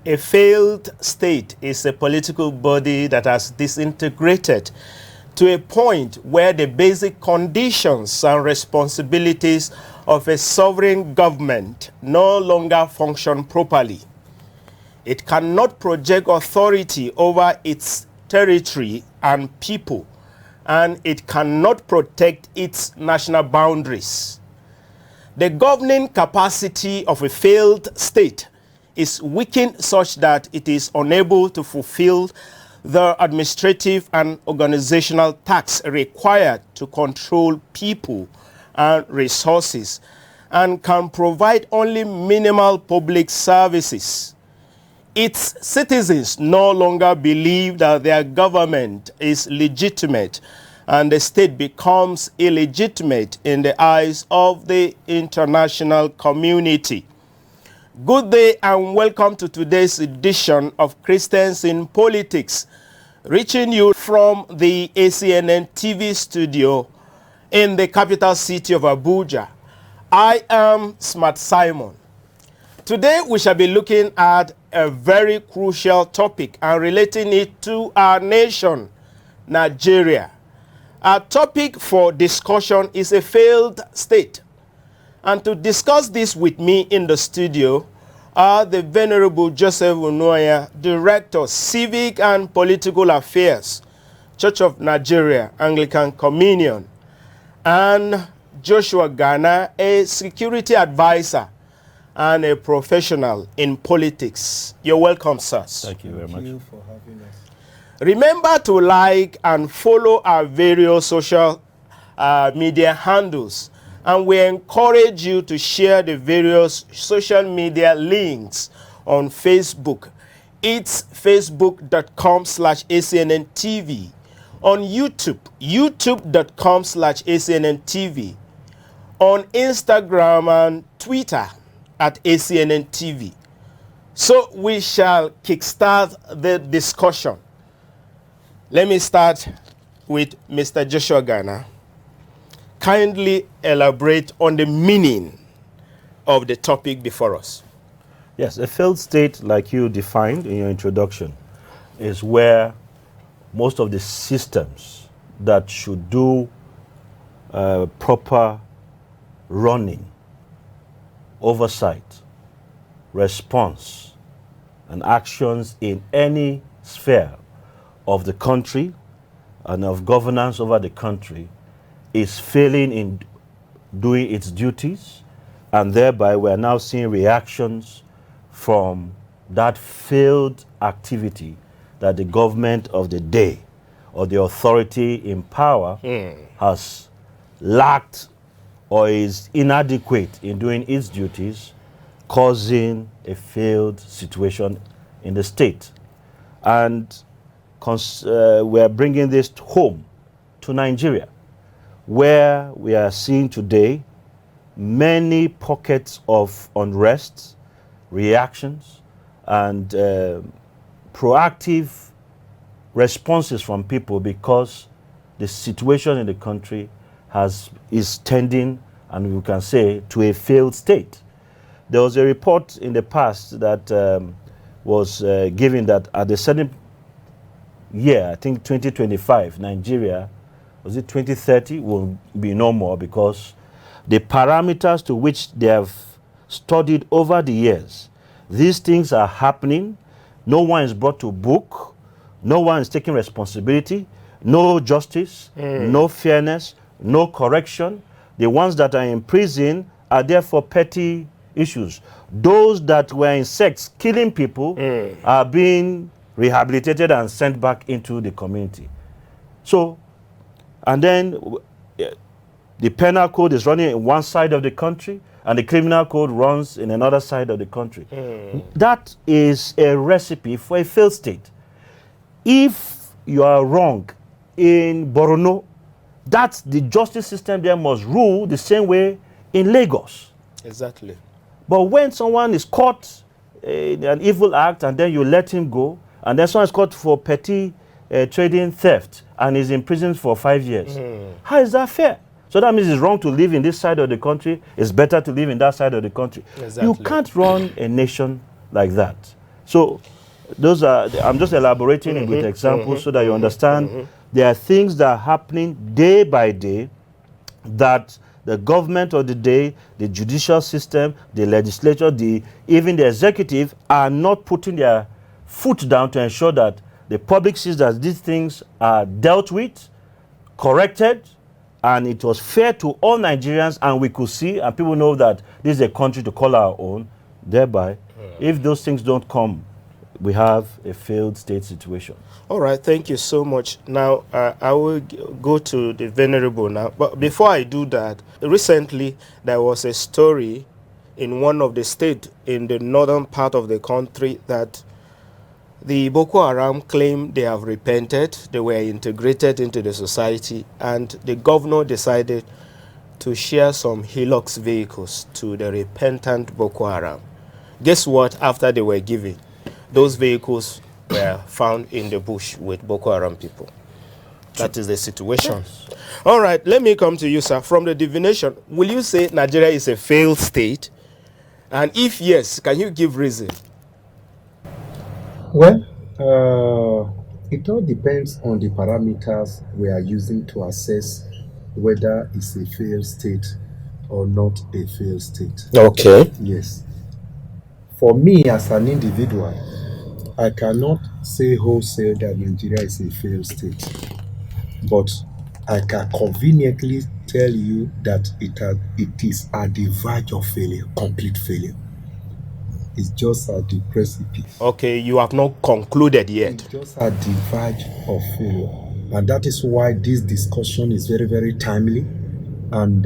A failed state is a political body that has disintegrated to a point where the basic conditions and responsibilities of a sovereign government no longer function properly. It cannot project authority over its territory and people, and it cannot protect its national boundaries. The governing capacity of a failed state is weakened such that it is unable to fulfill the administrative and organizational tasks required to control people and resources, and can provide only minimal public services. Its citizens no longer believe that their government is legitimate, and the state becomes illegitimate in the eyes of the international community. Good day and welcome to today's edition of Christians in Politics, reaching you from the ACNNTV studio in the capital city of Abuja. I am Smart Simon. Today we shall be looking at a very crucial topic and relating it to our nation, Nigeria. Our topic for discussion is a failed state. And to discuss this with me in the studio are the Venerable Joseph Unoya, Director, Civic and Political Affairs, Church of Nigeria, Anglican Communion, and Joshua Ghana, a security advisor and a professional in politics. You're welcome, sirs. Thank you very much. Thank you for having us. Remember to like and follow our various social media handles, and we encourage you to share the various social media links on Facebook. It's facebook.com/ACNNTV. On YouTube, youtube.com/ACNNTV. On Instagram and Twitter at ACNNTV. So we shall kickstart the discussion. Let me start with Mr. Joshua Ghana. Kindly elaborate on the meaning of the topic before us. Yes, a failed state, like you defined in your introduction, is where most of the systems that should do proper running, oversight, response, and actions in any sphere of the country and of governance over the country is failing in doing its duties, and thereby we are now seeing reactions from that failed activity that the government of the day or the authority in power has lacked or is inadequate in doing its duties, causing a failed situation in the state. And we are bringing this home to Nigeria, where we are seeing today many pockets of unrest, reactions, and proactive responses from people because the situation in the country is tending, and we can say, to a failed state. There was a report in the past that was given that at a certain year, I think 2025, Nigeria, was it 2030, will be no more, because the parameters to which they have studied over the years, these things are happening, no one is brought to book, no one is taking responsibility, no justice, no fairness, no correction. The ones that are in prison are there for petty issues. Those that were in sects killing people are being rehabilitated and sent back into the community. So, and then the penal code is running in one side of the country and the criminal code runs in another side of the country. That is a recipe for a failed state. If you are wrong in Borno, that's the justice system there must rule the same way in Lagos. Exactly. But when someone is caught in an evil act and then you let him go, and then someone is caught for petty trading theft and is in prison for 5 years, how is that fair? So that means it's wrong to live in this side of the country. It's better to live in that side of the country. Exactly. You can't run a nation like that. So those are, I'm just elaborating with examples so that you understand there are things that are happening day by day that the government of the day, the judicial system, the legislature, even the executive are not putting their foot down to ensure that the public sees that these things are dealt with, corrected, and it was fair to all Nigerians, and we could see and people know that this is a country to call our own. Thereby, if those things don't come, we have a failed state situation. All right, thank you so much. Now, I will go to the Venerable now. But before I do that, recently there was a story in one of the states in the northern part of the country that the Boko Haram claimed they have repented, they were integrated into the society, and the governor decided to share some Hilux vehicles to the repentant Boko Haram. Guess what? After they were given, those vehicles were found in the bush with Boko Haram people. That is the situation. Yes. All right, let me come to you, sir. From the divination, will you say Nigeria is a failed state? And if yes, can you give reason? Well, it all depends on the parameters we are using to assess whether it's a failed state or not a failed state. Okay. Yes. For me as an individual, I cannot say wholesale that Nigeria is a failed state, but I can conveniently tell you that it is at the verge of failure, complete failure. It's just at the precipice. Okay, you have not concluded yet. It's just at the verge of failure. And that is why this discussion is very, very timely. And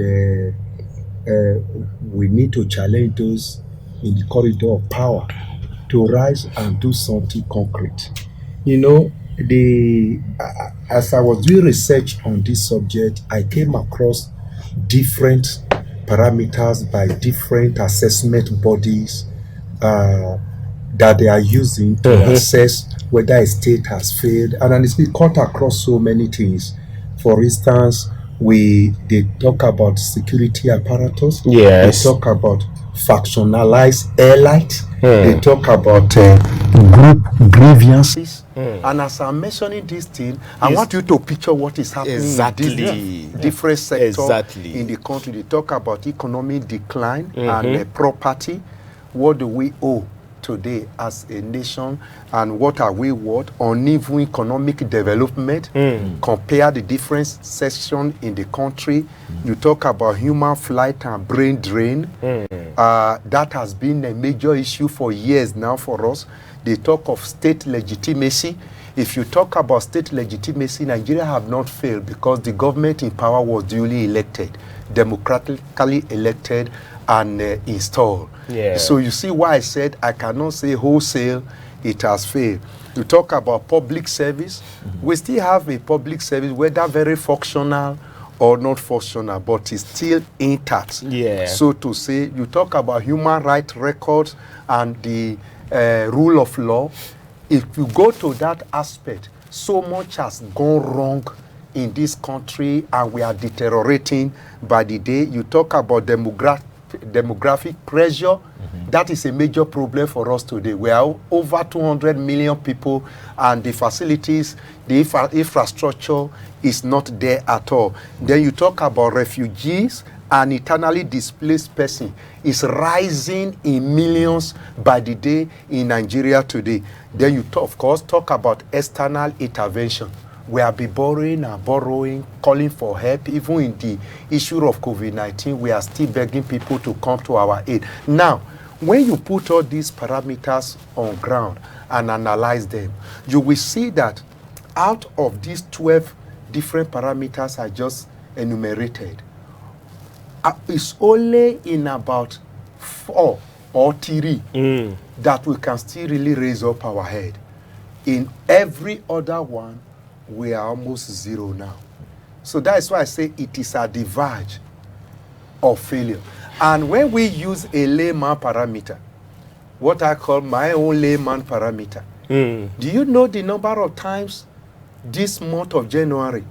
we need to challenge those in the corridor of power to rise and do something concrete. You know, as I was doing research on this subject, I came across different parameters by different assessment bodies that they are using to assess whether a state has failed. And it's been cut across so many things. For instance, they talk about security apparatus. Yes. They talk about factionalized airlight. They talk about group grievances. And as I'm mentioning this thing, I want you to picture what is happening in different sectors in the country. They talk about economic decline and property. What do we owe today as a nation, and what are we worth? Uneven economic development. Compare the different sections in the country. You talk about human flight and brain drain. That has been a major issue for years now for us. They talk of state legitimacy. If you talk about state legitimacy, Nigeria have not failed because the government in power was duly elected, democratically elected and installed. Yeah. So you see why I said I cannot say wholesale it has failed. You talk about public service. We still have a public service, whether very functional or not functional, but it's still intact. Yeah. So to say, you talk about human rights records and the rule of law. If you go to that aspect, so much has gone wrong in this country and we are deteriorating by the day. You talk about demographic pressure. That is a major problem for us today. We are over 200 million people and the facilities, the infrastructure is not there at all. Then you talk about refugees and internally displaced person is rising in millions by the day in Nigeria today. Then you of course talk about external intervention. We have been borrowing and borrowing, calling for help. Even in the issue of COVID-19, we are still begging people to come to our aid. Now, when you put all these parameters on ground and analyze them, you will see that out of these 12 different parameters I just enumerated, it's only in about 4 or 3 that we can still really raise up our head. In every other one, we are almost zero now. So that's why I say it is at the verge of failure. And when we use a layman parameter, what I call my own layman parameter, do you know the number of times this month of January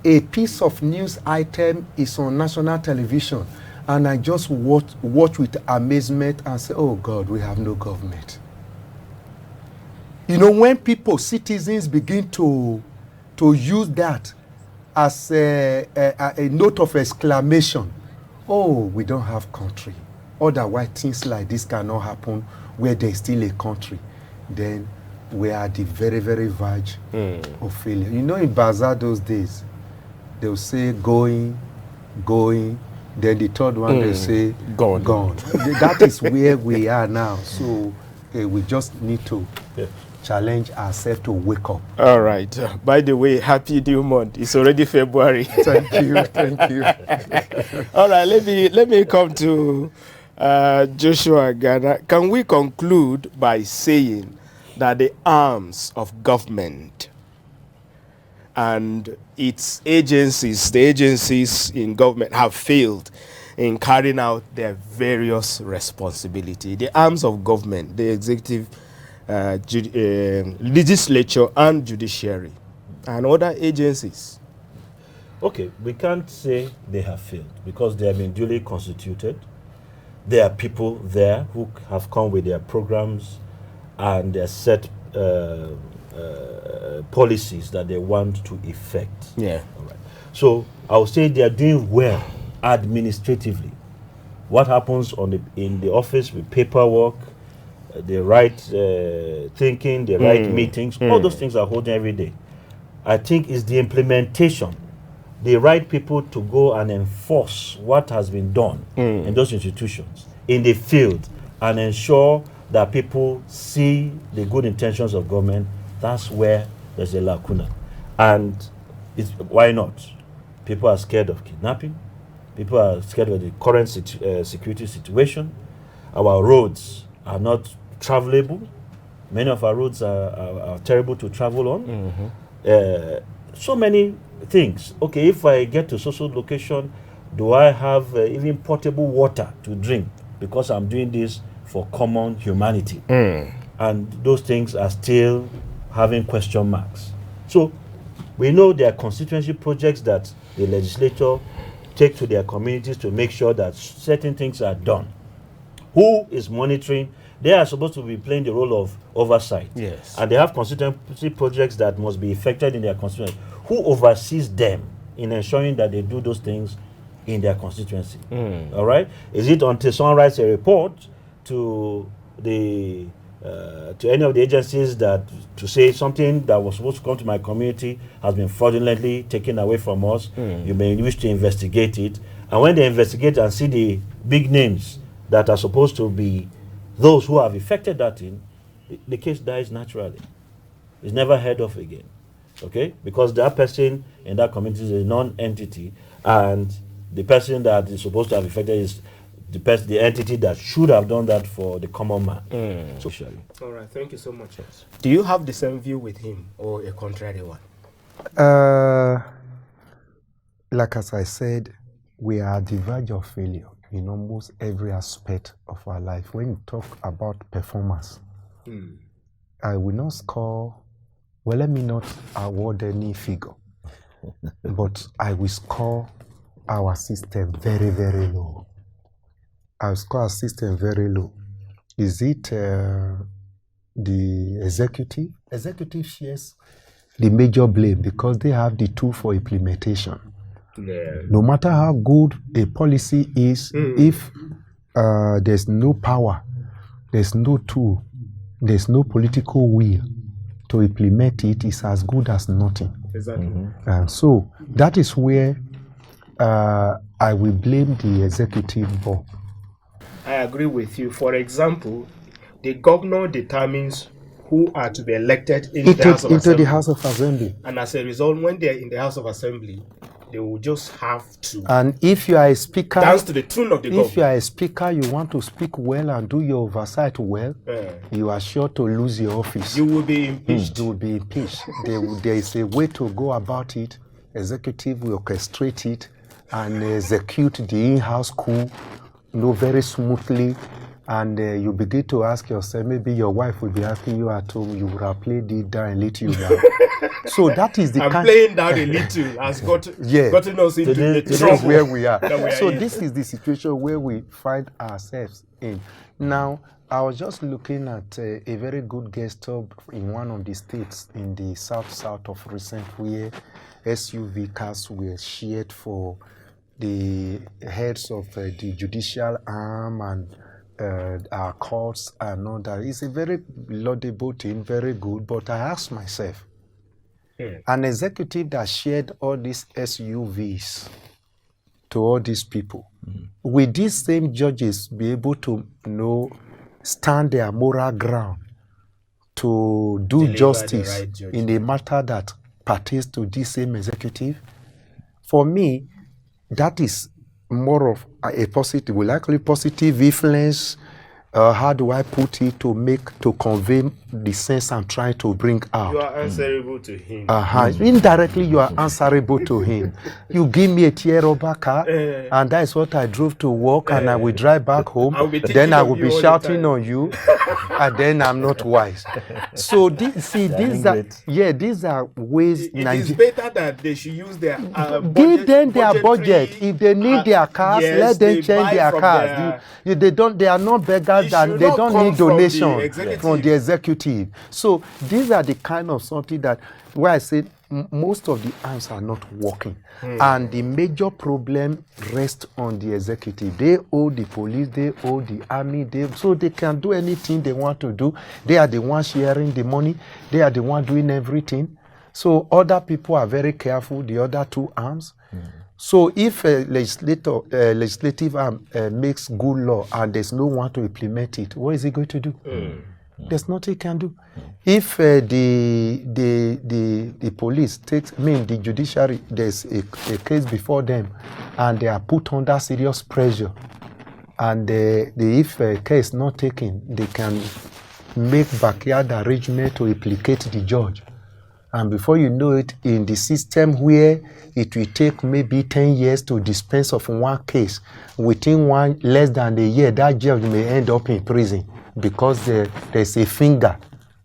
a piece of news item is on national television and I just watch with amazement and say, oh God, we have no government. You know, when people, citizens begin to use that as a note of exclamation, oh, we don't have country. Otherwise, things like this cannot happen where there's still a country. Then we are at the very, very verge of failure. You know, in Bazaar those days, they'll say going, then the third one they'll say gone. That is where we are now. So we just need to challenge ourselves to wake up. All right. By the way, happy new month. It's already February. Thank you. All right. Let me come to Joshua Ghana. Can we conclude by saying that the arms of government and its agencies, the agencies in government, have failed in carrying out their various responsibilities? The arms of government, the executive, legislature and judiciary and other agencies. Okay, we can't say they have failed because they have been duly constituted. There are people there who have come with their programs and their set policies that they want to effect. Yeah. All right. So I would say they are doing well administratively. What happens in the office with paperwork, the right thinking, the right meetings, all those things are holding every day. I think it's the implementation, the right people to go and enforce what has been done in those institutions, in the field, and ensure that people see the good intentions of government. That's where there's a lacuna. And why not? People are scared of kidnapping. People are scared of the current security situation. Our roads are not travelable. Many of our roads are terrible to travel on. So many things. Okay, if I get to social location, do I have even potable water to drink? Because I'm doing this for common humanity. And those things are still having question marks. So we know there are constituency projects that the legislature take to their communities to make sure that certain things are done. Who is monitoring? They are supposed to be playing the role of oversight. Yes. And they have constituency projects that must be effected in their constituency. Who oversees them in ensuring that they do those things in their constituency? All right? Is it until someone writes a report to the to any of the agencies that to say something that was supposed to come to my community has been fraudulently taken away from us? You may wish to investigate it. And when they investigate and see the big names that are supposed to be those who have effected that thing, the case dies naturally. It's never heard of again. Okay? Because that person in that community is a non-entity, and the person that is supposed to have effected is the entity that should have done that for the common man. All right, thank you so much. Do you have the same view with him or a contrary one? Like as I said, we are at the verge of failure in almost every aspect of our life. When you talk about performance, I will not score, well, let me not award any figure, but I will score our system very, very low. I will score our system very low. Is it the executive? Executive shares the major blame because they have the tool for implementation. Yeah. No matter how good a policy is, if there's no power, there's no tool, there's no political will to implement it, it's as good as nothing. Exactly. And so that is where I will blame the executive board. I agree with you. For example, the governor determines who are to be elected into the House of Assembly. And as a result, when they're in the House of Assembly, they will just have to. And if you are a speaker, dance to the tune of the government. If you are a speaker, you want to speak well and do your oversight well, you are sure to lose your office. You will be impeached. You will be impeached. There is a way to go about it. Executive will orchestrate it and execute the in-house coup, very smoothly, and you begin to ask yourself, maybe your wife will be asking you at home, you would have played it down a little now. So that is the playing down a little has gotten us into the trouble where we are. So in. this is the situation where we find ourselves in. Now, I was just looking at a very good guest stop in one of the states in the south of recent, where SUV cars were shared for the heads of the judicial arm and our courts and all that. It's a very laudable thing, very good, but I asked myself, an executive that shared all these SUVs to all these people, will these same judges be able to stand their moral ground to do Deliver justice right in a matter that pertains to this same executive? For me, that is more of a positive, we likely positive influence. How do I put it to convey the sense I'm trying to bring out? You are answerable to him. Indirectly, you are answerable to him. You give me a tier rubber car, and that is what I drove to work, and I will drive back home. Then I will be shouting on you, and then I'm not wise. So these are ways. It is better that they should use their give them their budget. If they need their cars, let them change their cars. They are not beggars, and they don't need donation from the executive. So these are the kind of something that where I say most of the arms are not working, and the major problem rests on the executive. They owe the police, they owe the army, so they can do anything they want to do. They are the ones sharing the money. They are the ones doing everything. So other people are very careful, the other two arms. So if a legislative arm makes good law and there's no one to implement it, what is he going to do? There's nothing he can do. If the police the judiciary, there's a case before them and they are put under serious pressure, and if a case not taken, they can make backyard arrangement to implicate the judge. And before you know it, in the system where it will take maybe 10 years to dispense of one case, within less than a year, that judge may end up in prison because there's a finger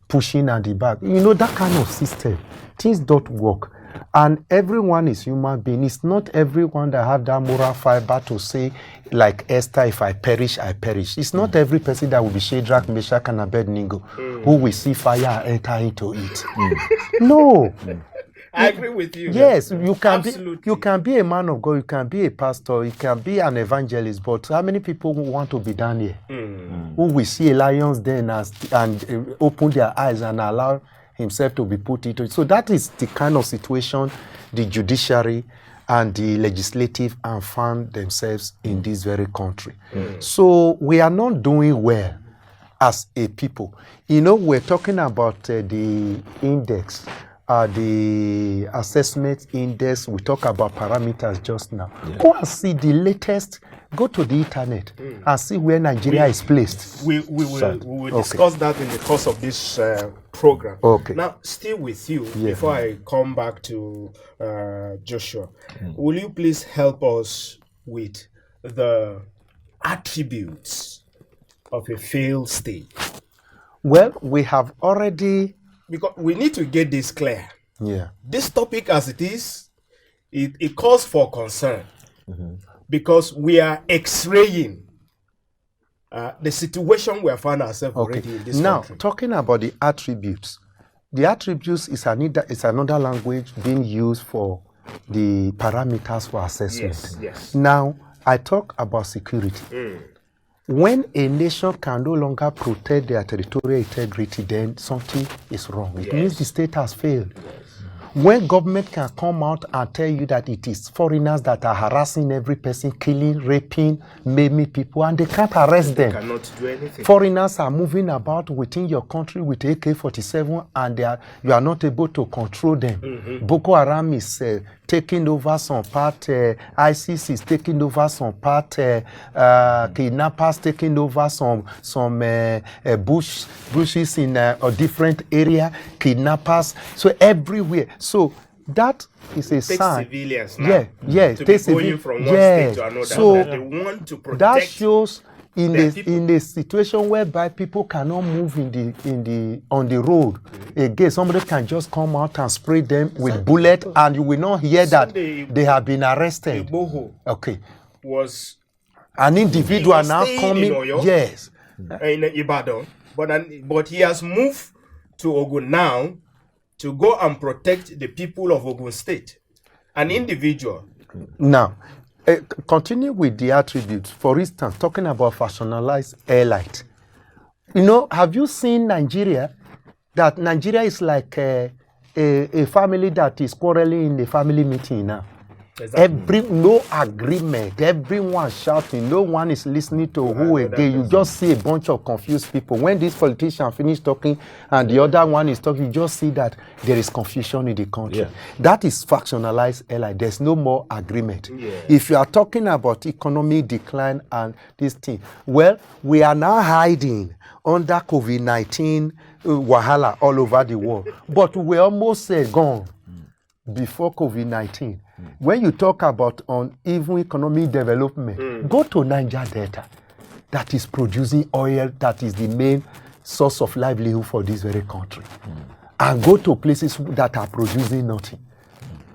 pushing at the back. That kind of system, things don't work. And everyone is human being. It's not everyone that have that moral fiber to say, like Esther, if I perish, I perish. It's not every person that will be Shadrach, Meshach, and Abednego who will see fire and enter into it. No. I agree with you. Yes, you can be a man of God, you can be a pastor, you can be an evangelist, but how many people want to be down here? Who will see a lion's den and open their eyes and allow himself to be put into it? So that is the kind of situation the judiciary and the legislative and found themselves in this very country. So we are not doing well as a people. We're talking about the index, the assessment index. We talk about parameters just now. Go and see the latest. Go to the internet and see where Nigeria is placed. We will discuss that in the course of this program. Okay. Now, still with you, before I come back to Joshua, will you please help us with the attributes of a failed state? Well, we have already... Because we need to get this clear. Yeah. This topic as it is, it calls for concern. Because we are x-raying the situation we have found ourselves already in this country. Now, talking about the attributes is another language being used for the parameters for assessment. Yes. Now, I talk about security. When a nation can no longer protect their territorial integrity, then something is wrong. It means the state has failed. When government can come out and tell you that it is foreigners that are harassing every person, killing, raping, maiming people, and they can't arrest them. They cannot do anything. Foreigners are moving about within your country with AK-47, and you are not able to control them. Boko Haram is taking over some part, ISIS is taking over some part, kidnappers taking over some bushes in a different area, kidnappers, so everywhere. So that is a sign. Civilians now. To be going from one state to another. So they want to protect. That shows in a situation whereby people cannot move on the road again, somebody can just come out and spray them with bullet, and you will not hear that they have been arrested. Okay, was an individual now coming, yes, in Ibadan, but he has moved to Ogun now to go and protect the people of Ogun State. An individual. Now, continue with the attributes. For instance, talking about factionalized airlight. You know, have you seen Nigeria? That Nigeria is like a family that is quarreling in the family meeting now. Exactly. No agreement, everyone shouting, no one is listening to who again. You just see a bunch of confused people. When this politician finish talking and the other one is talking, you just see that there is confusion in the country. Yeah. That is factionalized airline. There's no more agreement. Yeah. If you are talking about economic decline and this thing, well, we are now hiding under COVID-19 wahala all over the world. But we're almost gone before COVID-19. When you talk about uneven economic development, go to Niger Delta, that is producing oil, that is the main source of livelihood for this very country, and go to places that are producing nothing.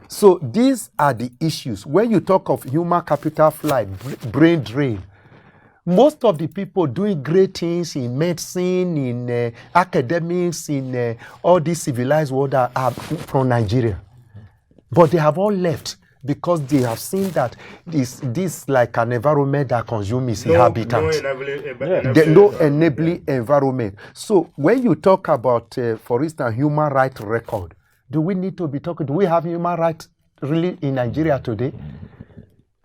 So these are the issues. When you talk of human capital flight, brain drain, most of the people doing great things in medicine, in academics, in all this civilized world are from Nigeria. But they have all left because they have seen that this like an environment that consumes inhabitants. No enabling environment. So when you talk about, for instance, human rights record, do we need to be talking? Do we have human rights really in Nigeria today?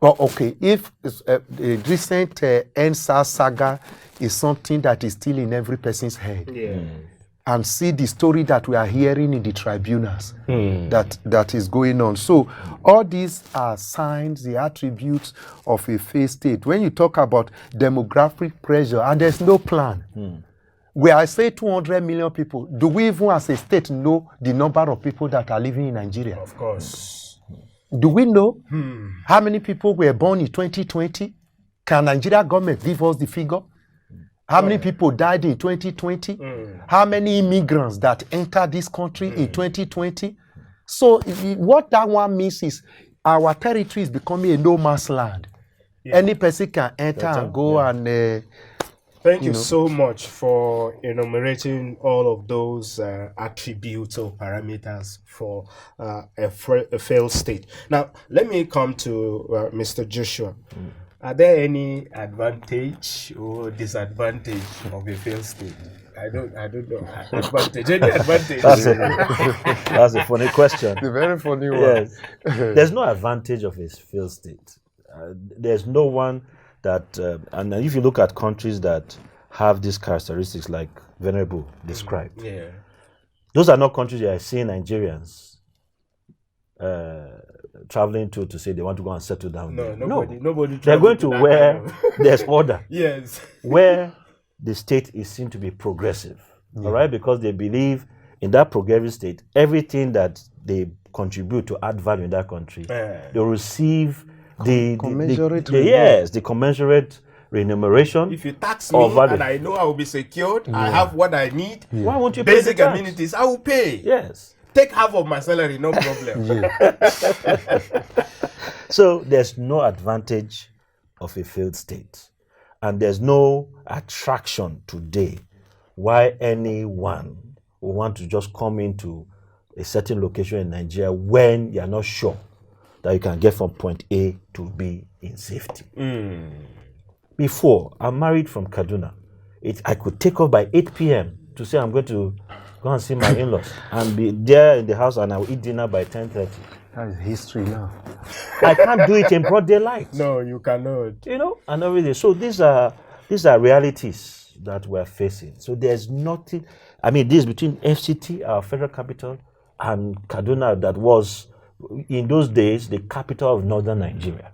Well, okay, if the recent NSAS saga is something that is still in every person's head. Yeah. And see the story that we are hearing in the tribunals that is going on. So all these are signs, the attributes of a failed state. When you talk about demographic pressure, and there's no plan. Where I say 200 million people, do we even as a state know the number of people that are living in Nigeria? Of course. Do we know how many people were born in 2020? Can Nigeria government give us the figure? How many people died in 2020? How many immigrants that entered this country in 2020? So what that one means is our territory is becoming a no man's land. Yeah. Any person can enter and go and... Thank you so much for enumerating all of those attributes or parameters for a failed state. Now, let me come to Mr. Joshua. Are there any advantage or disadvantage of a failed state? I don't know. Advantage, any advantage? That's a funny question. It's a very funny one. Yes. There's no advantage of a failed state. There's no one that, and if you look at countries that have these characteristics like Venerable described, those are not countries that are seeing Nigerians traveling to say they want to go and settle down. Nobody. They're going to where there's order. Yes. Where the state is seen to be progressive. All right, because they believe in that progressive state, everything that they contribute to add value in that country, they receive the commensurate remuneration. If you tax me and I know I will be secured, I have what I need. Why won't you basic pay amenities? I will pay. Yes. Take half of my salary, no problem. So there's no advantage of a failed state. And there's no attraction today why anyone will want to just come into a certain location in Nigeria when you're not sure that you can get from point A to B in safety. Before, I'm married from Kaduna. I could take off by 8 p.m. to say I'm going to go and see my in-laws and be there in the house, and I'll eat dinner by 10:30. That is history now. I can't do it in broad daylight. No, you cannot. And everything. So these are realities that we're facing. So there's nothing. I mean, this between FCT, our federal capital, and Kaduna, that was in those days the capital of northern Nigeria.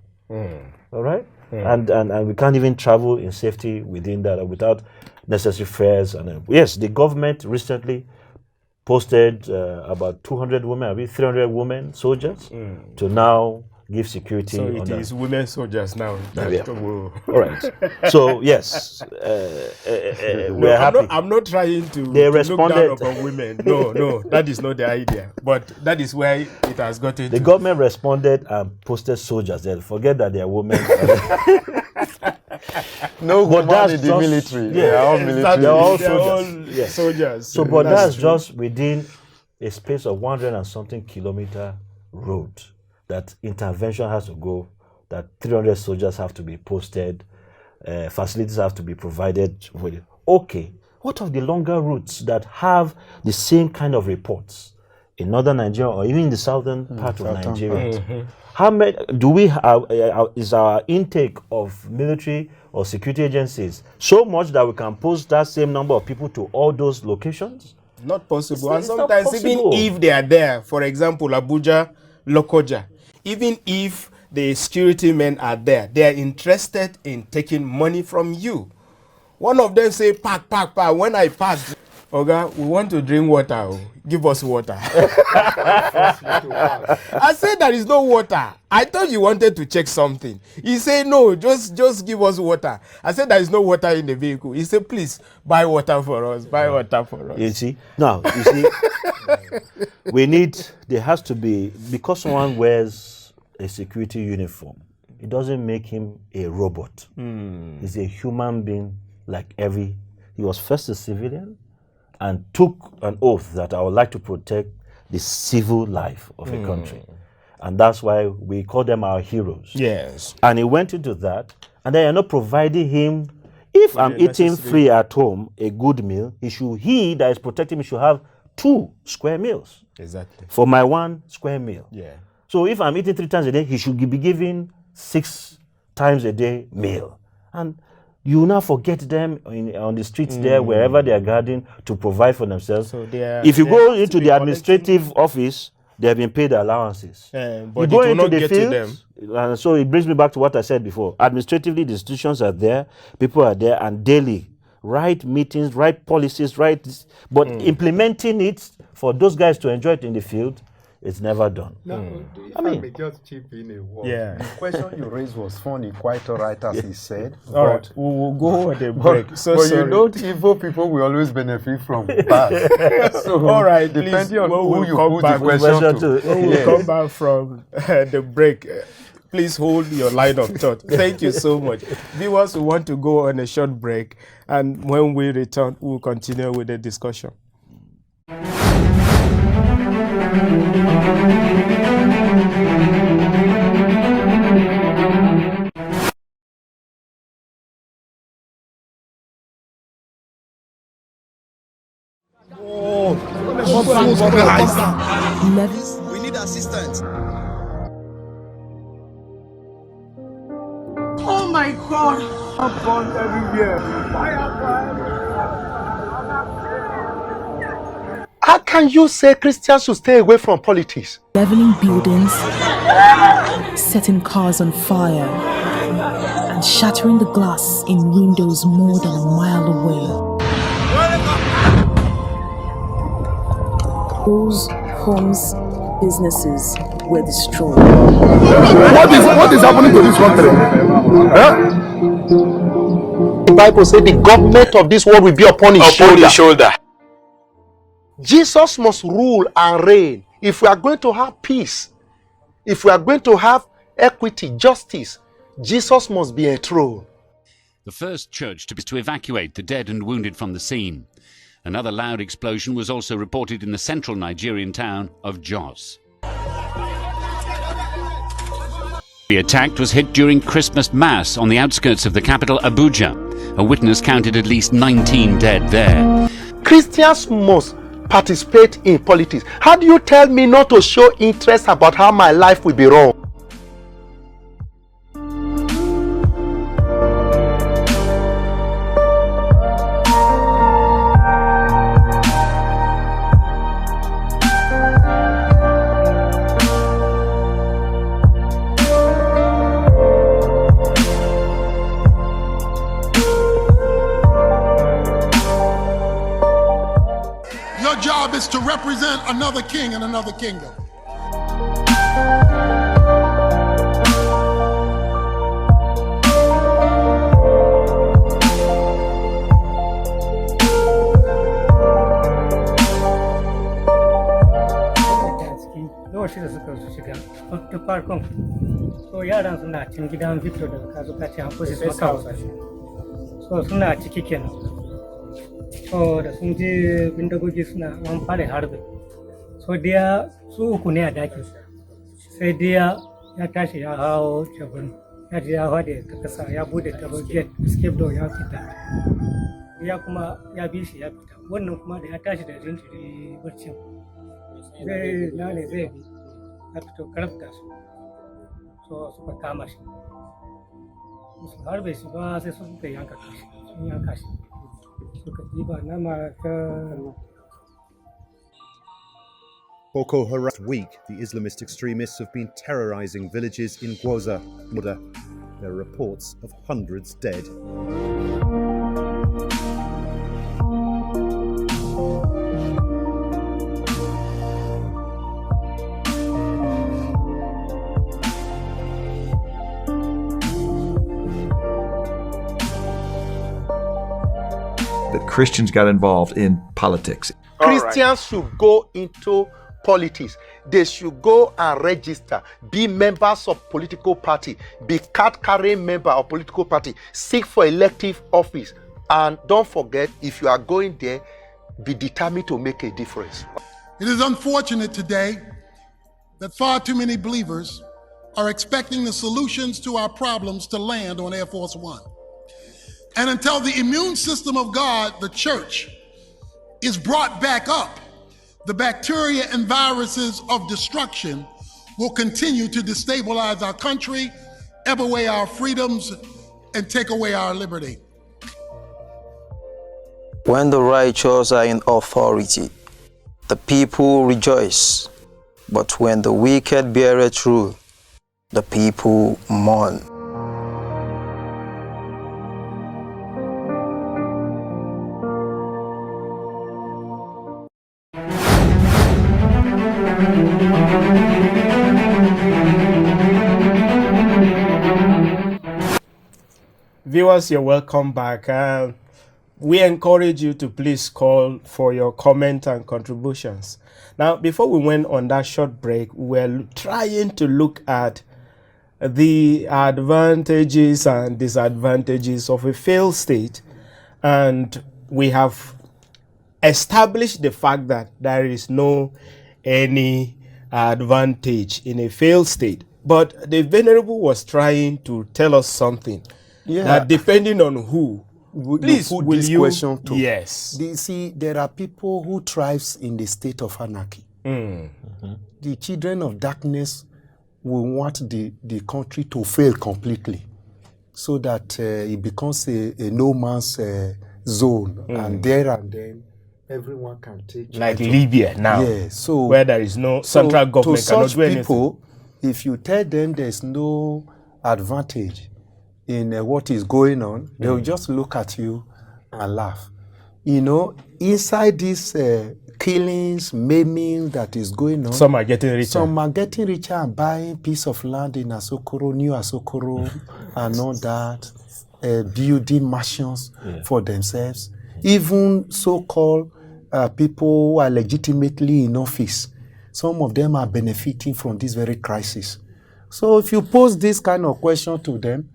All right, and we can't even travel in safety within that without necessary fares. And yes, the government recently posted about 200 women, 300 women soldiers to now give security. So it is women soldiers now. All right. So yes, we're happy. I'm not trying to, responded. Look down upon women. No, that is not the idea. But that is where it has gotten. The government responded and posted soldiers there. Forget that they are women. No women in the military. Yeah, they are all military. They're all soldiers. Soldiers. So, but that's just within a space of 100 and something kilometer road that intervention has to go, that 300 soldiers have to be posted, facilities have to be provided with it. Okay, what of the longer routes that have the same kind of reports in northern Nigeria or even in the southern part of Nigeria? How many do we have? Is our intake of military or security agencies so much that we can post that same number of people to all those locations? Not possible. It's and sometimes even if they are there, for example, Abuja, Lokoja, even if the security men are there, they are interested in taking money from you. One of them say, pack. When I pass, Oga, we want to drink water. Give us water. I said there is no water. I thought you wanted to check something. He said, no, just give us water. I said there is no water in the vehicle. He said, please, buy water for us. Buy water for us. You see? Now, there has to be, because someone wears a security uniform, it doesn't make him a robot. He's a human being like he was first a civilian, and took an oath that I would like to protect the civil life of a country. And that's why we call them our heroes. Yes. And he went into that, and then you're not providing him, if I'm eating free at home, a good meal, he that is protecting me should have 2 square meals. Exactly. For my 1 square meal. Yeah. So if I'm eating 3 times a day, he should be given 6 times a day meal. And you now forget them on the streets there, wherever they are guarding, to provide for themselves. So if you go into the administrative office, they have been paid allowances. But you go into the field, and so it brings me back to what I said before. Administratively, the institutions are there, people are there, and daily, write meetings, write policies, but implementing it for those guys to enjoy it in the field, it's never done. No, I may just chip in a word. Yeah. The question you raised was funny, quite all right, as he said. All right, we'll go on a break. But you know, evil people will always benefit from bad. So, all right, depending on who you put the question to. When we come back from the break, please hold your line of thought. Thank you so much. Viewers, we want to go on a short break, and when we return, we'll continue with the discussion. We need assistance. Oh my God! Upon everywhere. How can you say Christians should stay away from politics? Leveling buildings, setting cars on fire, and shattering the glass in windows more than a mile away. Those homes, businesses were destroyed. What is happening to this country? The Bible says the government of this world will be upon his shoulder. Jesus must rule and reign. If we are going to have peace, if we are going to have equity, justice, Jesus must be enthroned. The first church to evacuate the dead and wounded from the scene. Another loud explosion was also reported in the central Nigerian town of Jos. The attack was hit during Christmas Mass on the outskirts of the capital, Abuja. A witness counted at least 19 dead there. Christians must participate in politics. How do you tell me not to show interest about how my life will be wrong? Is to represent another king and another kingdom. ta farkon so yaran suna cin gidan Victor daga kazuka ce an kusa su kawo so suna ciki kenan so da sun je bindigogi suna an fara harbe so dia su uku ne a dakin sai dia ya tashi ya hawo jabin ya ji ya hade ta kasa ya bude ta gate escape door ya fita ya kuma ya bi shi ya fita wannan kuma da ya tashi da jinjiri barcin zai lale zai bi ya fito karfta su so suka kama shi su harbe shi ba sai suka yanka shi suka diba nama ta Boko Haram. Week, the Islamist extremists have been terrorizing villages in Gwoza. There are reports of hundreds dead. That Christians got involved in politics. Christians should go into politics. They should go and register, be members of political party, be card-carrying member of political party, seek for elective office, and don't forget, if you are going there, be determined to make a difference. It is unfortunate today that far too many believers are expecting the solutions to our problems to land on Air Force One. And until the immune system of God, the church, is brought back up, the bacteria and viruses of destruction will continue to destabilize our country, ebb away our freedoms, and take away our liberty. When the righteous are in authority, the people rejoice. But when the wicked beareth rule, the people mourn. Viewers, you're welcome back. We encourage you to please call for your comment and contributions. Now, before we went on that short break, we were trying to look at the advantages and disadvantages of a failed state, and we have established the fact that there is no any advantage in a failed state. But the Venerable was trying to tell us something. Yeah. That depending on who, please put will this you question to. Yes. You see, there are people who thrives in the state of anarchy. The children of darkness will want the country to fail completely, so that it becomes a no man's zone, and there and then everyone can take like Libya now. Yeah, so where there is no central government to cannot such do anything. people, if you tell them there's no advantage in what is going on, they'll just look at you and laugh. You know, inside these killings, maiming that is going on, some are getting richer. Some are getting richer and buying piece of land in Asokoro, New Asokoro, and all that, building mansions for themselves. Even so-called people who are legitimately in office, some of them are benefiting from this very crisis. So if you pose this kind of question to them,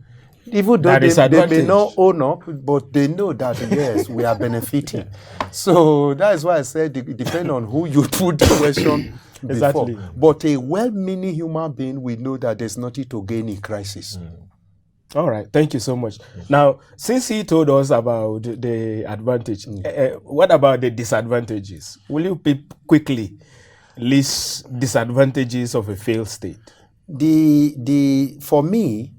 even though they may not own up, but they know that, yes, we are benefiting. So that is why I said it depends on who you put the question before. Exactly. But a well-meaning human being will know that there's nothing to gain in crisis. All right. Thank you so much. Now, since he told us about the advantage, what about the disadvantages? Will you quickly list disadvantages of a failed state? For me,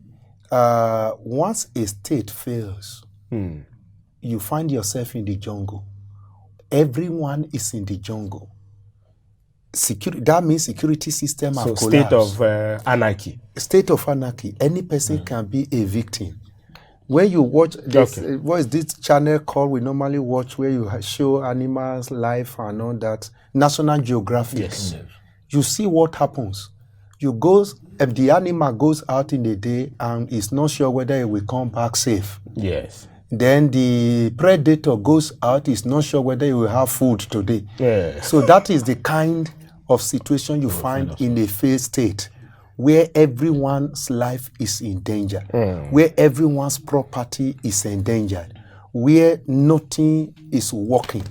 once a state fails, you find yourself in the jungle. Everyone is in the jungle. That means security system have collapsed. State of anarchy. State of anarchy. Any person can be a victim. When you watch this, what is this channel called? We normally watch where you show animals, life, and all that. National Geographic. Yes. You see what happens. If the animal goes out in the day and is not sure whether it will come back safe. Yes. Then the predator goes out, is not sure whether he will have food today. Yeah. So that is the kind of situation you find in a failed state. where everyone's life is in danger, where everyone's property is endangered, where nothing is working,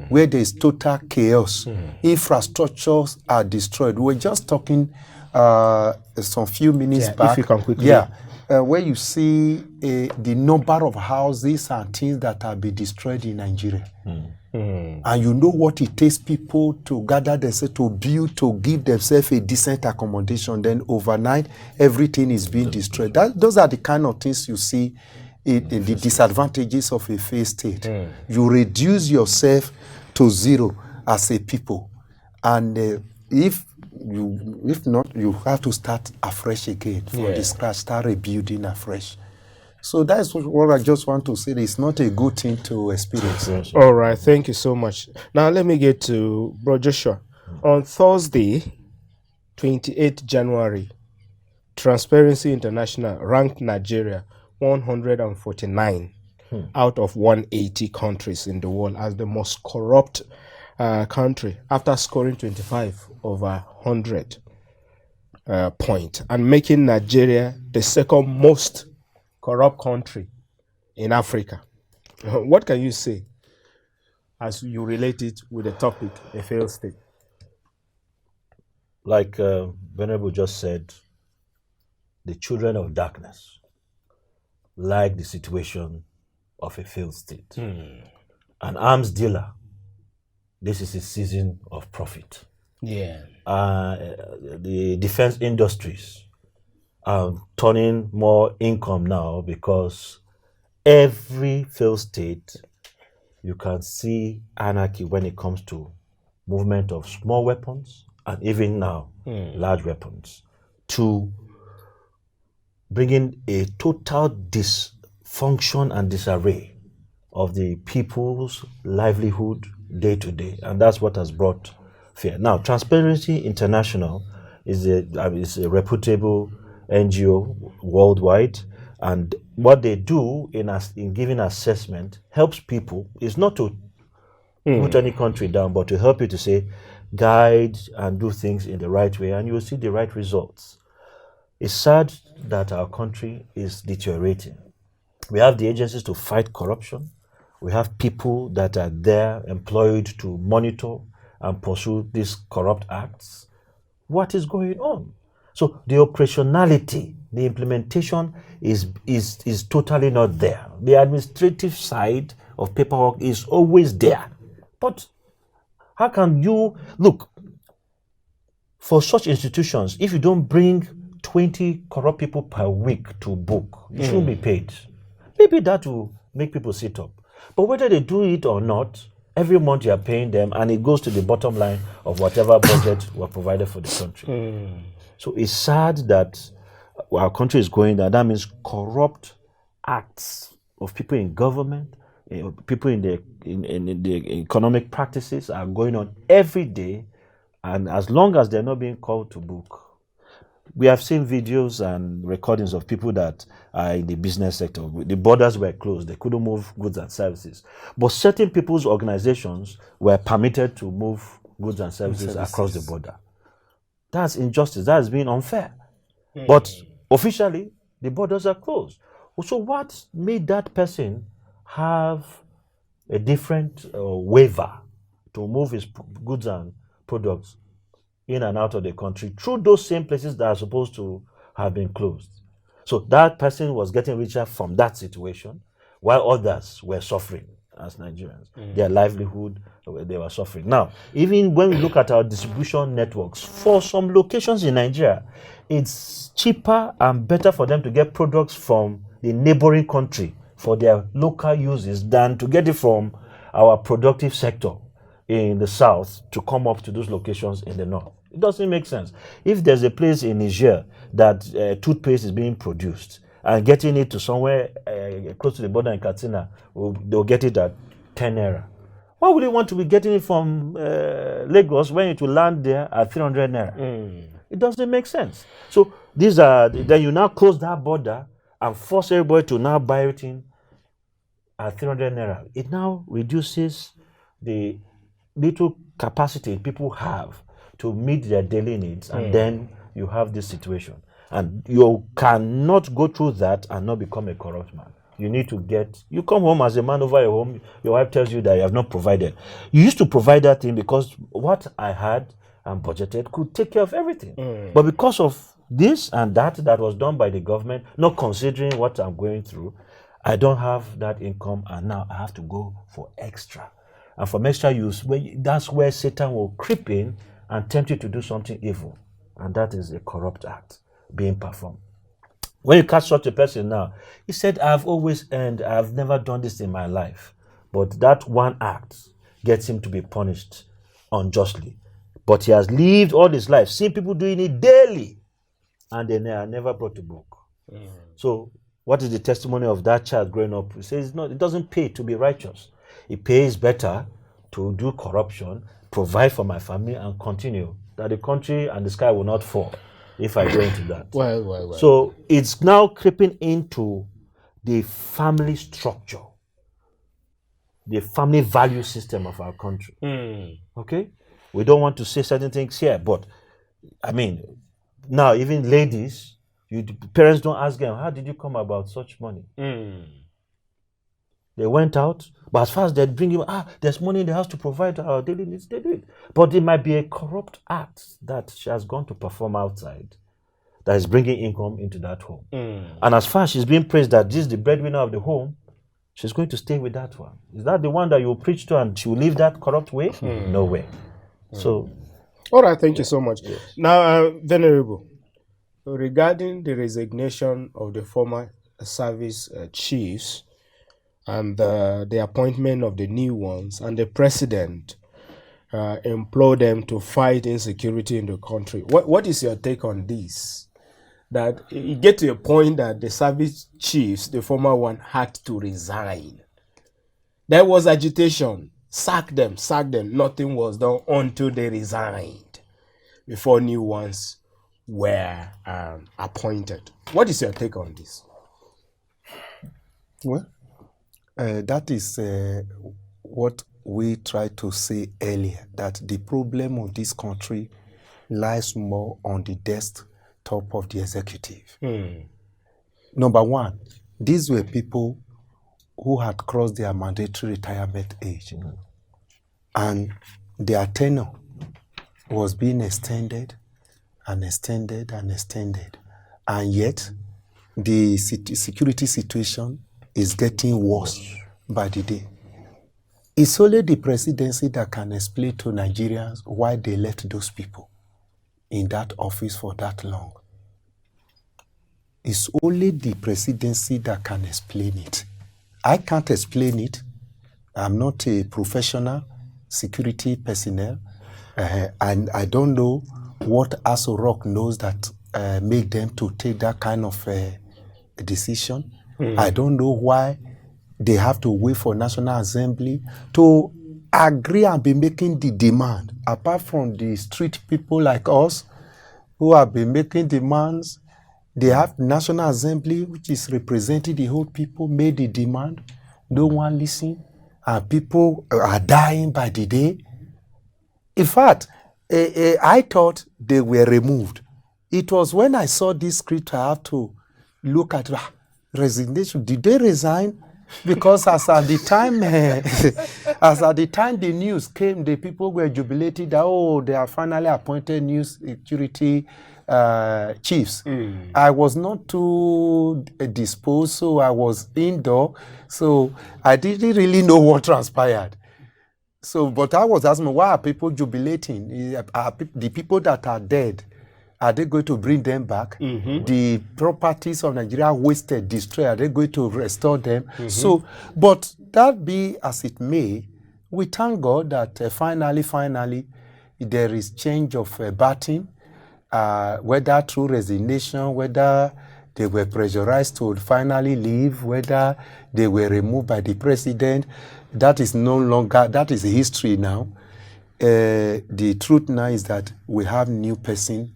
where there is total chaos, infrastructures are destroyed. We were just talking some few minutes back. If you can quickly. Where you see the number of houses and things that have been destroyed in Nigeria. And you know what it takes people to gather themselves, to build, to give themselves a decent accommodation. Then overnight, everything is being destroyed. Those are the kind of things you see in the disadvantages of a failed state. You reduce yourself to zero as a people. And if not, you have to start afresh again from the scratch, start rebuilding afresh. So that's what I just want to say. It's not a good thing to experience. All right, thank you so much. Now let me get to Bro Joshua. On Thursday, 28th January, Transparency International ranked Nigeria 149 out of 180 countries in the world as the most corrupt country after scoring 25 over 100 point and making Nigeria the second most corrupt country in Africa. What can you say as you relate it with the topic, a failed state? Like Venerable just said, the children of darkness like the situation of a failed state. An arms dealer, this is a season of profit. The defense industries are turning more income now because every failed state, you can see anarchy when it comes to movement of small weapons and even now large weapons, to bringing a total dysfunction and disarray of the people's livelihood day to day, and that's what has brought fear. Now, Transparency International is a reputable NGO worldwide, and what they do in giving assessment helps people is not to put any country down, but to help you to say, guide and do things in the right way, and you will see the right results. It's sad that our country is deteriorating. We have the agencies to fight corruption. We have people that are there employed to monitor and pursue these corrupt acts. What is going on? So the operationality, the implementation is totally not there. The administrative side of paperwork is always there. But how can you look for such institutions? If you don't bring 20 corrupt people per week to book, you shouldn't be paid. Maybe that will make people sit up. But whether they do it or not, every month you are paying them, and it goes to the bottom line of whatever budget were provided for the country. So it's sad that our country is going there. That means corrupt acts of people in government, people in the economic practices are going on every day, and as long as they're not being called to book. We have seen videos and recordings of people that are in the business sector. The borders were closed. They couldn't move goods and services. But certain people's organizations were permitted to move goods and services across the border. That's injustice. That has been unfair. But officially, the borders are closed. So what made that person have a different waiver to move his goods and products in and out of the country through those same places that are supposed to have been closed? So that person was getting richer from that situation, while others were suffering as Nigerians. Their livelihood, they were suffering. Now, even when we look at our distribution networks, for some locations in Nigeria, it's cheaper and better for them to get products from the neighboring country for their local uses than to get it from our productive sector in the south to come up to those locations in the north. It doesn't make sense. If there's a place in Niger that toothpaste is being produced and getting it to somewhere close to the border in Katsina, they'll get it at 10 naira. Why would they want to be getting it from Lagos when it will land there at 300 naira? It doesn't make sense. So these are, then you now close that border and force everybody to now buy everything at 300 naira. It now reduces the little capacity people have to meet their daily needs, and then you have this situation. And you cannot go through that and not become a corrupt man. You need to you come home as a man over your home, your wife tells you that you have not provided. You used to provide that thing because what I had and budgeted could take care of everything. But because of this and that was done by the government, not considering what I'm going through, I don't have that income, and now I have to go for extra. And from extra use, that's where Satan will creep in and tempt you to do something evil. And that is a corrupt act being performed. When you catch such a person now, he said, I've always earned, I've never done this in my life. But that one act gets him to be punished unjustly. But he has lived all his life, seeing people doing it daily, and they are never brought to book. So what is the testimony of that child growing up? He says, it doesn't pay to be righteous. It pays better to do corruption, provide for my family, and continue, that the country and the sky will not fall if I go into that. Well. So it's now creeping into the family structure, the family value system of our country. Okay? We don't want to say certain things here, but I mean, now even ladies, parents don't ask them, how did you come about such money? They went out, but as far as they bring you, there's money in the house to provide our daily needs, they do it. But it might be a corrupt act that she has gone to perform outside that is bringing income into that home. And as far as she's being praised that this is the breadwinner of the home, she's going to stay with that one. Is that the one that you preach to and she will live that corrupt way? No way. So, all right, thank you so much. Yes. Now, Venerable, regarding the resignation of the former service chiefs and the appointment of the new ones, and the president implored them to fight insecurity in the country, what is your take on this? That you get to a point that the service chiefs, the former one, had to resign. There was agitation. Sack them. Nothing was done until they resigned before new ones were appointed. What is your take on this? Well, that is what we tried to say earlier, that the problem of this country lies more on the desktop of the executive. Number one, these were people who had crossed their mandatory retirement age, and their tenure was being extended and extended and extended, and yet the security situation is getting worse by the day. It's only the presidency that can explain to Nigerians why they left those people in that office for that long. It's only the presidency that can explain it. I can't explain it. I'm not a professional security personnel, and I don't know what Aso Rock knows that made them to take that kind of decision. I don't know why they have to wait for National Assembly to agree and be making the demand. Apart from the street people like us who have been making demands, they have National Assembly, which is representing the whole people, made the demand. No one listened, and people are dying by the day. In fact, I thought they were removed. It was when I saw this script I have to look at resignation. Did they resign? Because as at the time the news came, the people were jubilating that they are finally appointed new security chiefs. I was not too disposed, so I was indoor, so I didn't really know what transpired. So, but I was asking, why are people jubilating? The people that are dead, are they going to bring them back? The properties of Nigeria wasted, destroyed, are they going to restore them? So, but that be as it may, we thank God that finally, there is change of batting, whether through resignation, whether they were pressurized to finally leave, whether they were removed by the president. That is no longer, that is history now. The truth now is that we have new person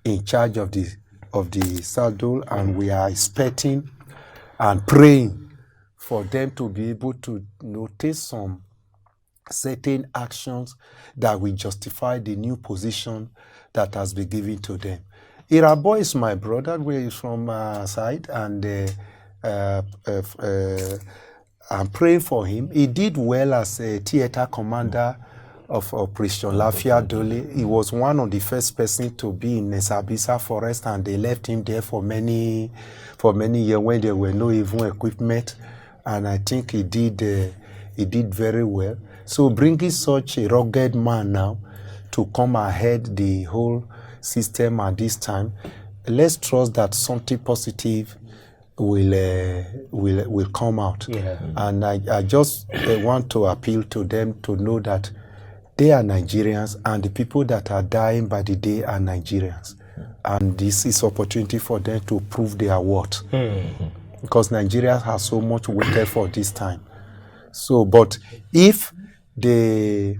in charge of the saddle, and we are expecting and praying for them to be able to notice some certain actions that will justify the new position that has been given to them. Irabo is my brother, where he's from side, and I'm praying for him. He did well as a theater commander of Operation Lafia Dole. He was one of the first person to be in Nesabisa Forest, and they left him there for many years when there were no even equipment, and I think he did very well. So bringing such a rugged man now to come ahead the whole system at this time, let's trust that something positive will come out. Yeah. And I just want to appeal to them to know that they are Nigerians, and the people that are dying by the day are Nigerians. And this is opportunity for them to prove their worth. Because Nigeria has so much waited for this time. So, but if they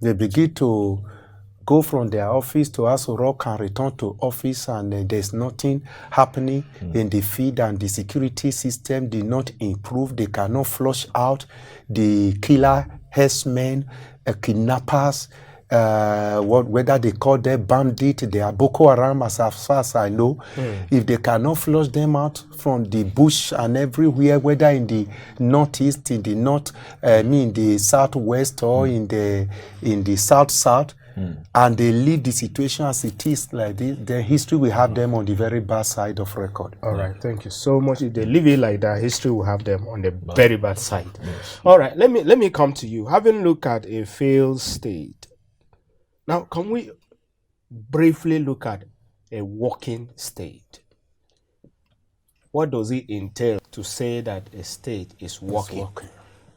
begin to go from their office to Aso Rock and return to office, and there's nothing happening in the field, and the security system did not improve, they cannot flush out the killer herdsmen, kidnappers, whether they call them bandit, they are Boko Haram as far as I know. If they cannot flush them out from the bush and everywhere, whether in the northeast, in the north, in the southwest, or in the south, and they leave the situation as it is like this, then history will have them on the very bad side of record. All right, thank you so much. If they leave it like that, history will have them on the very bad side. Yes. All right, let me come to you. Having looked at a failed state, now can we briefly look at a working state? What does it entail to say that a state is working?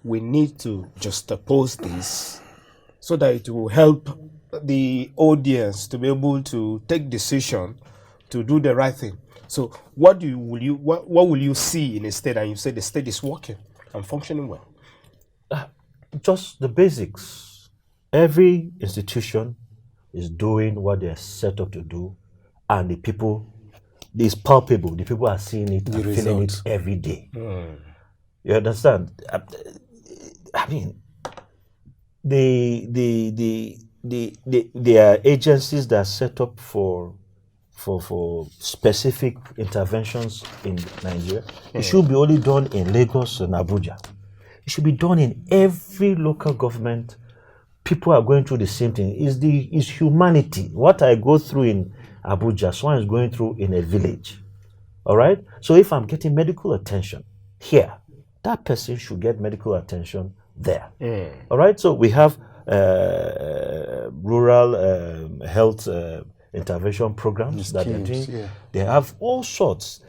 We need to juxtapose this so that it will help the audience to be able to take decision to do the right thing. So what will you see in a state and you say the state is working and functioning well? Just the basics. Every institution is doing what they're set up to do, and the people, it's palpable. The people are seeing it and feeling it every day. You understand? I mean, there are agencies that are set up for specific interventions in Nigeria. It should be only done in Lagos and Abuja. It should be done in every local government. People are going through the same thing. It's humanity. What I go through in Abuja, someone is going through in a village. All right? So if I'm getting medical attention here, that person should get medical attention there. All right? So we have rural health intervention programs that they're doing. They have all sorts.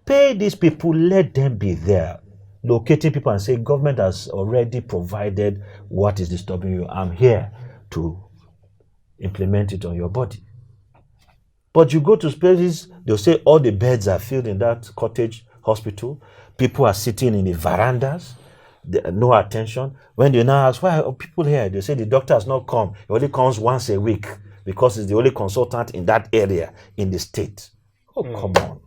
Pay these people, let them be there. Locating people and say, government has already provided what is disturbing you. I'm here to implement it on your body. But you go to places, they'll say all the beds are filled in that cottage hospital. People are sitting in the verandas. No attention. When they now ask, why are people here? They say the doctor has not come. He only comes once a week because he's the only consultant in that area in the state. Oh, come on.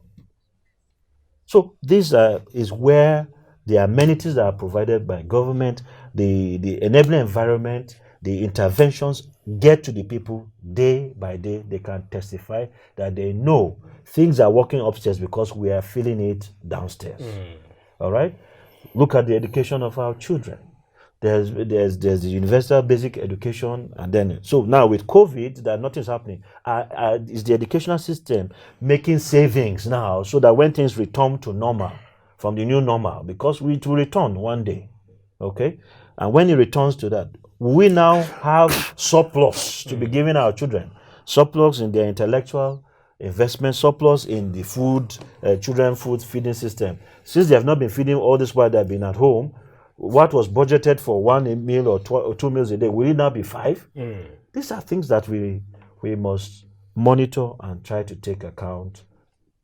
So this is where the amenities that are provided by government, the enabling environment, the interventions get to the people day by day. They can testify that they know things are working upstairs because we are feeling it downstairs. All right? Look at the education of our children. There's the universal basic education, and then so now with COVID, that nothing's happening. Is the educational system making savings now so that when things return to normal, from the new normal, because it will return one day, okay? And when it returns to that, we now have surplus to be giving our children, surplus in their intellectual investment, surplus in the food, children food feeding system. Since they have not been feeding all this while they've been at home, what was budgeted for one meal or two meals a day, will it now be 5? These are things that we must monitor and try to take account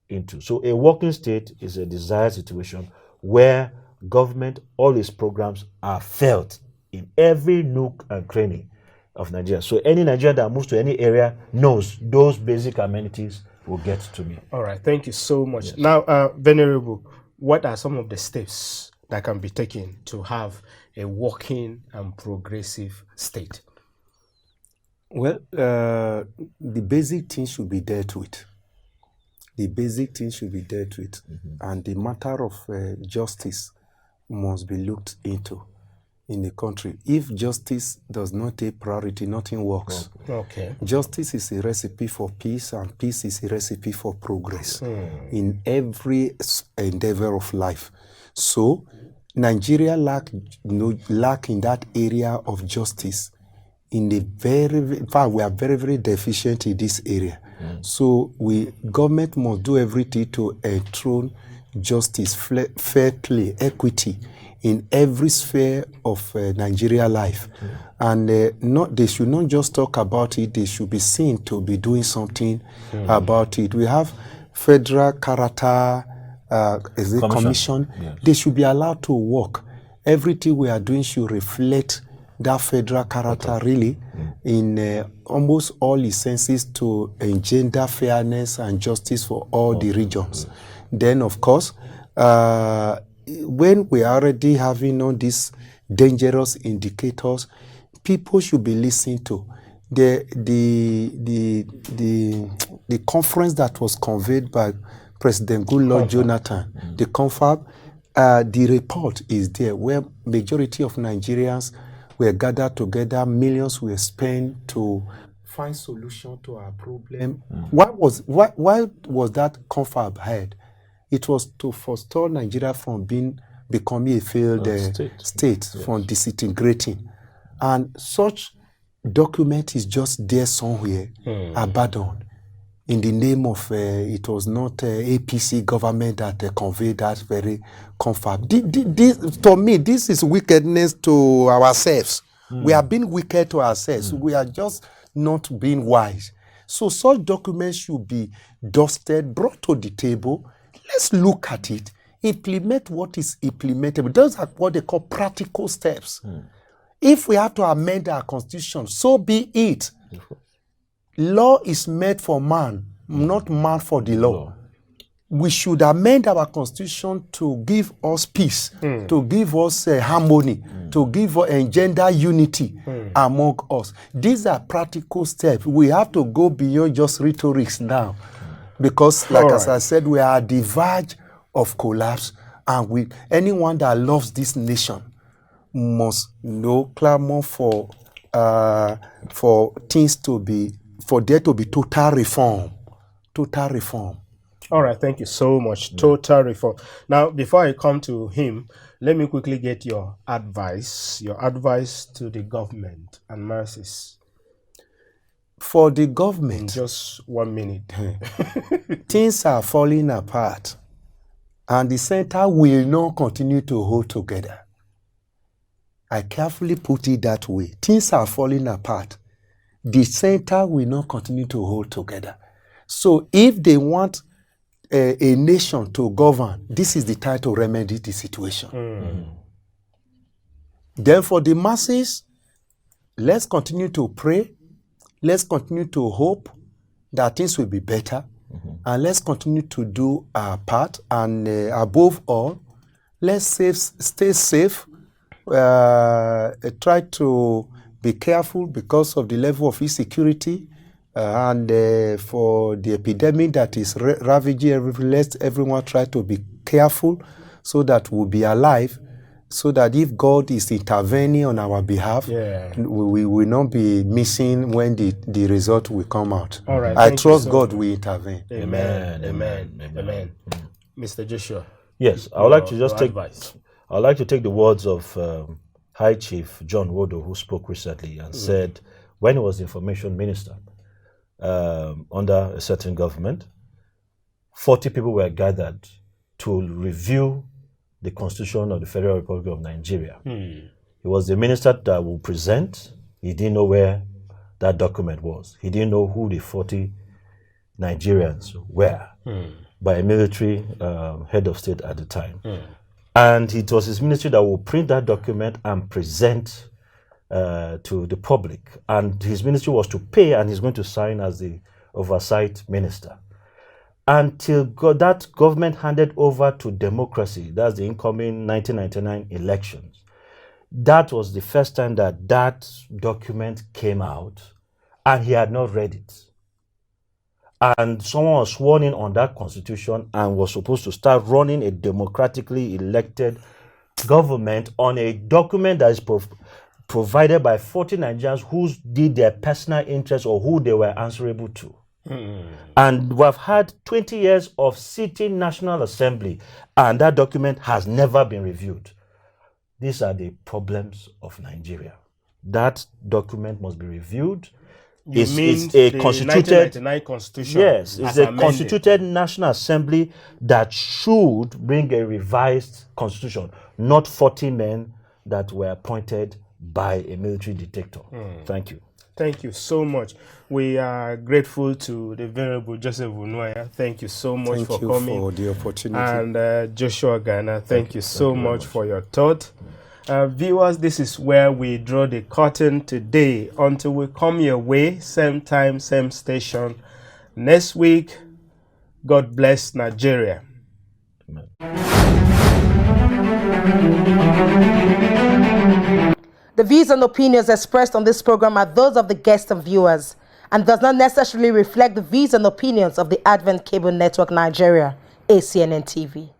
into. So a working state is a desired situation where government, all its programs are felt in every nook and cranny of Nigeria. So any Nigerian that moves to any area knows those basic amenities will get to me. All right, thank you so much. Yes. Now, Venerable, what are some of the steps that can be taken to have a working and progressive state? Well, the basic things should be dealt with. the basic things should be dealt with. And the matter of justice must be looked into in the country. If justice does not take priority, nothing works. Okay. Justice is a recipe for peace, and peace is a recipe for progress in every endeavor of life. So Nigeria lack in that area of justice. In fact, we are very, very deficient in this area. So government must do everything to enthrone justice, fair play, equity in every sphere of Nigeria life. And they should not just talk about it, they should be seen to be doing something about it. We have Federal Character Commission. Yes. They should be allowed to work. Everything we are doing should reflect that federal character really in almost all its senses to engender fairness and justice for all the regions. Then, of course, when we are already having all these dangerous indicators, people should be listening to. The conference that was conveyed by President Goodluck Jonathan, the confab, the report is there where majority of Nigerians were gathered together, millions were spent to find solution to our problem. Why was that confab held? It was to forestall Nigeria from becoming a failed state, from disintegrating. And such document is just there somewhere, abandoned, in the name of, it was not APC government that conveyed that very confab. To me, this is wickedness to ourselves. We are being wicked to ourselves. We are just not being wise. So such documents should be dusted, brought to the table. Let's look at it, implement what is implementable. Those are what they call practical steps. If we have to amend our constitution, so be it. Law is made for man, not man for the law. We should amend our constitution to give us peace, to give us harmony, to engender unity among us. These are practical steps. We have to go beyond just rhetorics now. Because, as I said, we are at the verge of collapse, and anyone that loves this nation must clamor for things to be, for there to be total reform. Total reform. All right, thank you so much. Total reform. Now, before I come to him, let me quickly get your advice to the government and masses. For the government, in just 1 minute. Things are falling apart, and the center will not continue to hold together. I carefully put it that way. Things are falling apart. The center will not continue to hold together. So if they want a nation to govern, this is the time to remedy the situation. Then for the masses, let's continue to pray. Let's continue to hope that things will be better. And let's continue to do our part. And above all, let's stay safe. Try to be careful because of the level of insecurity and for the epidemic that is ravaging everywhere. Let everyone try to be careful so that we'll be alive, so that if God is intervening on our behalf, we will not be missing when the result will come out. All right, I trust God will intervene. Amen. Mr. Joshua. Yes, I would like to just I'd like to take the words of High Chief John Wodo, who spoke recently and said when he was information minister under a certain government, 40 people were gathered to review the Constitution of the Federal Republic of Nigeria. He was the minister that would present. He didn't know where that document was. He didn't know who the 40 Nigerians were by a military head of state at the time. And it was his ministry that will print that document and present to the public. And his ministry was to pay, and he's going to sign as the oversight minister. Until that government handed over to democracy, that's the incoming 1999 elections. That was the first time that that document came out, and he had not read it. and someone was sworn in on that constitution and was supposed to start running a democratically elected government on a document that is provided by 40 Nigerians who did their personal interest or who they were answerable to. And we've had 20 years of sitting National Assembly, and that document has never been reviewed. These are the problems of Nigeria. That document must be reviewed. It's a the constituted 1999 Constitution. Yes, it's a constituted National Assembly that should bring a revised constitution, not 40 men that were appointed by a military dictator. Thank you. Thank you so much. We are grateful to the Venerable Joseph Unuaya. Thank you so much for coming. Thank you for the opportunity. And Joshua Ghana, thank you so much for your thought. Viewers, this is where we draw the curtain today. Until we come your way, same time, same station. Next week, God bless Nigeria. Amen. The views and opinions expressed on this program are those of the guests and viewers and does not necessarily reflect the views and opinions of the Advent Cable Network Nigeria, ACNNTV.